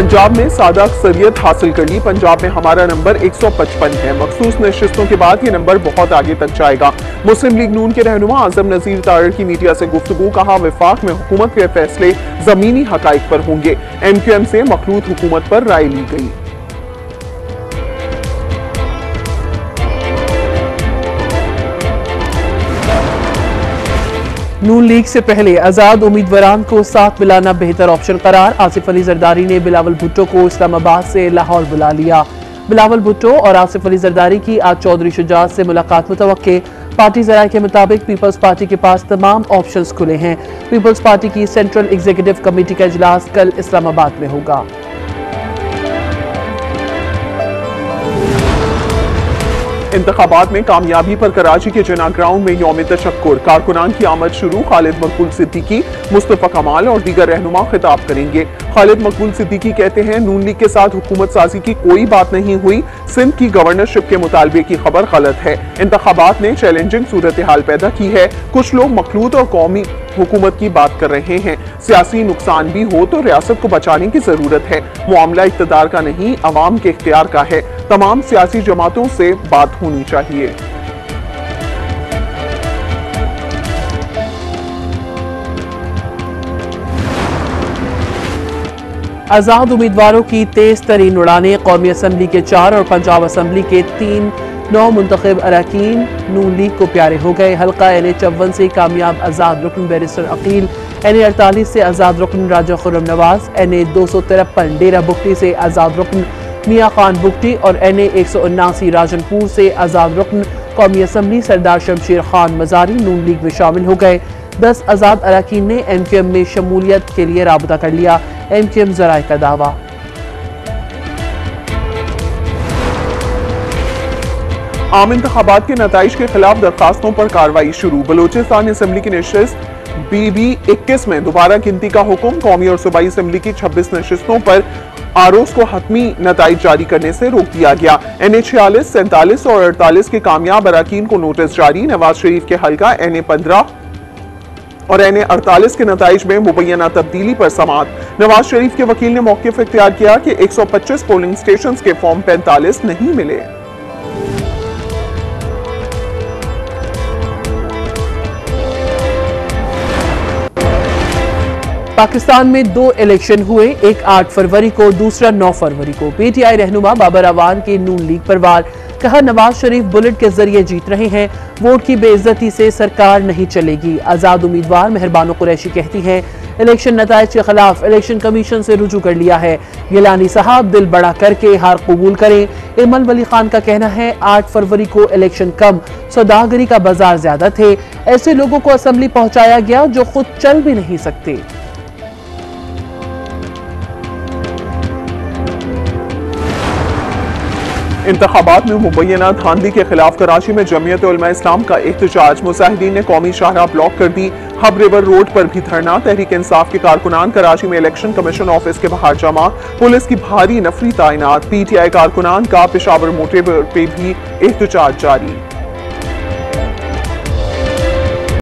पंजाब में सादा अक्सरियत हासिल कर ली। पंजाब में हमारा नंबर 155 है। मखसूस नशिस्तों के बाद ये नंबर बहुत आगे तक जाएगा। मुस्लिम लीग नून के रहनुमा आजम नजीर तारड़ की मीडिया से गुफ्तगू। कहा, वफाक में हुकूमत के फैसले जमीनी हकाइक पर होंगे। MQM से मखलूत हुकूमत पर राय ली गई। नून लीग से पहले आजाद उम्मीदवारान को साथ मिलाना बेहतर ऑप्शन करार। आसिफ अली जरदारी ने बिलावल भुट्टो को इस्लामाबाद से लाहौर बुला लिया। बिलावल भुट्टो और आसिफ अली जरदारी की आज चौधरी शुजात से मुलाकात मुतवक्के। पार्टी जराये के मुताबिक पीपल्स पार्टी के पास तमाम ऑप्शंस खुले हैं। पीपल्स पार्टी की सेंट्रल एग्जीक्यूटिव कमेटी का इजलास कल इस्लामाबाद में होगा। इंतखाबात में कामयाबी पर कराची के जिन्ना ग्राउंड में यौम तशक्कुर। कारकुनान की आमद शुरू। खालिद मकबूल सिद्दीकी, मुस्तफा कमाल और दीगर रहनुमा खिताब करेंगे। खालिद मकबूल सिद्दीकी कहते हैं, नून लीग के साथ हुकूमत साजी की कोई बात नहीं हुई। सिंध की गवर्नरशिप के मुतालबे की खबर गलत है। इंतखाबात ने चैलेंजिंग सूरत हाल पैदा की है। कुछ लोग मखलूत और कौमी हुकूमत की बात कर रहे हैं। सियासी नुकसान भी हो तो रियासत को बचाने की जरूरत है। मामला इख्तिदार का नहीं, अवाम के इख्तियार का है। तमाम सियासी जमातों से बात होनी चाहिए। आजाद उम्मीदवारों की तेज तरीन उड़ाने। कौमी असम्बली के 4 और पंजाब असम्बली के 3 नौ मुंतखब अरकान नून लीग को प्यारे हो गए। हल्का NH-51 से कामयाब आजाद रुकन बैरिस्टर अकील, NA-48 से आजाद रुकन राजा खुर्रम नवाज, NA-253 डेरा बुगटी से आजाद रुकन मियाँ खान बुगटी और NA-179 राजनपुर से आजाद रुकन कौमी असम्बली सरदार शमशेर खान मजारी नून लीग में शामिल हो गए। 10 आजाद अरकान ने MQM में शमूलियत के लिए राबता कर लिया। MQM जराये का दावा। आम इंतखाबात के नताइज के खिलाफ दरखास्तों पर कार्रवाई शुरू। बलोचिस्तान असम्बली की नशिस्त BB-21 में दोबारा गिनती का हुक्म। कौमी और सूबाई असम्बली की 26 नशिस्तों पर आरोज को हतमी नताइज जारी करने से रोक दिया गया। NA-46, 47 और 48 के कामयाब अरकान को नोटिस जारी। नवाज शरीफ के हल्का NA-15 और NA-48 के नताइज में मुबैना तब्दीली पर समात। नवाज शरीफ के वकील ने मौक़िफ़ इख्तियार किया कि 125 पोलिंग स्टेशन के फॉर्म 45 नहीं मिले। पाकिस्तान में 2 इलेक्शन हुए, एक 8 फरवरी को, दूसरा 9 फरवरी को। PTI रहनुमा बाबर अवान के नून लीग पर वार। कहा, नवाज शरीफ बुलेट के जरिए जीत रहे हैं। वोट की बेइज्जती से सरकार नहीं चलेगी। आजाद उम्मीदवार मेहरबानो कुरैशी कहती हैं, इलेक्शन नताइज के खिलाफ इलेक्शन कमीशन से रुजू कर लिया है। गिलानी साहब दिल बड़ा करके हार कबूल करें। इमल वली खान का कहना है, 8 फरवरी को इलेक्शन कम, सौदागरी का बाजार ज्यादा थे। ऐसे लोगों को असम्बली पहुंचाया गया जो खुद चल भी नहीं सकते। इंतखाबात में मुबैना धांधली के खिलाफ कराची में जमीयत उलमा इस्लाम का एहतजाज। मुजाहिदीन ने कौमी शाहराह ब्लॉक कर दी। हब रिवर रोड पर भी धरना। तहरीक इंसाफ के कारकुनान कराची में इलेक्शन कमीशन ऑफिस के बाहर जमा। पुलिस की भारी नफरी तैनात। PTI कारकुनान का पेशावर मोटे पे भी एहतजाज जारी।